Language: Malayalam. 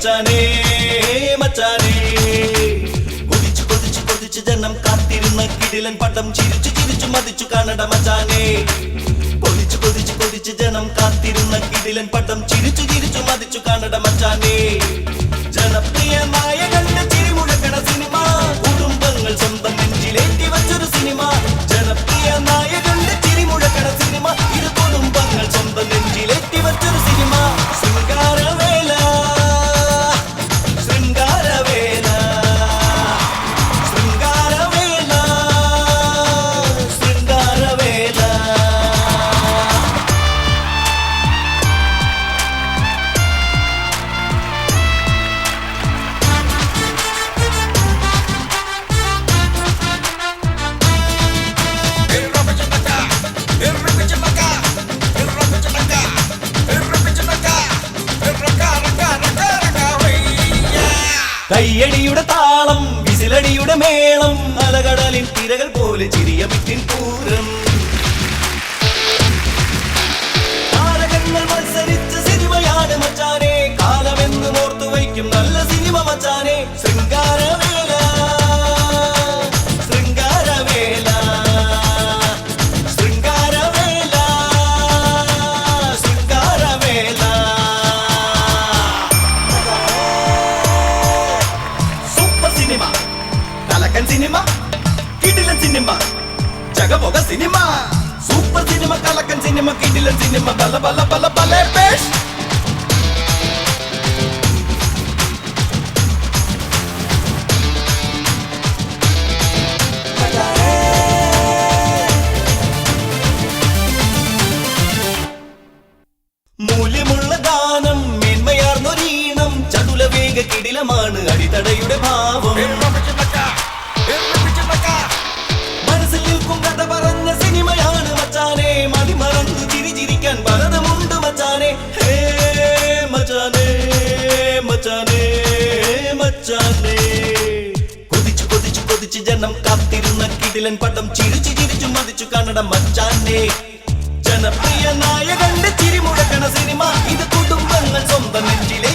മച്ചാനേ മച്ചാനേ കൊതിച്ചു കൊതിച്ചു കൊതിച്ചു ജനം കാത്തിരുന്ന കിടിലൻ പടം ചിരിച്ചു ചിരിച്ചു മതിച്ചു കാണട മച്ചാനേ കൊതിച്ചു കൊതിച്ചു കൊതിച്ചു ജനം കാത്തിരുന്ന കിടിലൻ പടം ചിരിച്ചു ചിരിച്ചു മതിച്ചു കാണട മച്ചാനേ ജനപ്രിയ നായകന്റെ ചിരിമുഴക്കണ സിനിമ കുടുംബങ്ങൾ സ്വന്തം നെഞ്ചിലേറ്റി വച്ചൊരു സിനിമ ജനപ്രിയ നായകന്റെ ചിരിമുഴക്കണ സിനിമ ഇത് കുടുംബങ്ങൾ സ്വന്തം നെഞ്ചിലേറ്റി വച്ചൊരു സിനിമ ശൃംഗാരവേല ശൃംഗാരവേല ശൃംഗാരവേല ശൃംഗാരവേല കയ്യടിയുടെ താളം വിസിലടിയുടെ മേളം അലകടലിൻ തിരകൾ പോലെ ചിരിയമിട്ടിൻ പൂരം താരകങ്ങൾ മത്സരിച്ച സിനിമയാണ് മച്ചാനെ കാലമെന്ന് ഓർത്തു വയ്ക്കും നല്ല സിനിമ മച്ചാനെ ശൃംഗാരവേല ശൃംഗാരവേല ശൃംഗാരവേല ശൃംഗാരവേല സിനിമ കലക്കൻ സിനിമ കിടിലൻ സിനിമ ജഗബോഗ സിനിമ സൂപ്പർ സിനിമ കലക്കൻ സിനിമ കിടിലൻ സിനിമ ബല ബല ബല ബല പേഷ് മൂല്യമുള്ള ഗാനം മേന്മയാർന്നൊരീണം ചടുലവേഗ കിടിലമാണ് അടിത്തടയുടെ ഭാവം മനസ്സിൽ നിൽക്കും കഥ പറഞ്ഞ സിനിമയാണ് മച്ചാനെ മതിമറന്നു ചിരിച്ചിരിക്കാൻ പലതുമുണ്ട് മച്ചാനെ ഹേ മച്ചാനെ മച്ചാനെ മച്ചാനെ കൊതിച്ചു കൊതിച്ചു കൊതിച്ചു ജനം കാത്തിരുന്ന കിടിലൻ പടം ചിരിച്ചു ചിരിച്ചു മതിച്ചു കാണട മച്ചാനെ ജനപ്രിയ നായകന്റെ ചിരിമുഴക്കണ സിനിമ ഇത് കുടുംബങ്ങൾ സ്വന്തം നെഞ്ചിലെ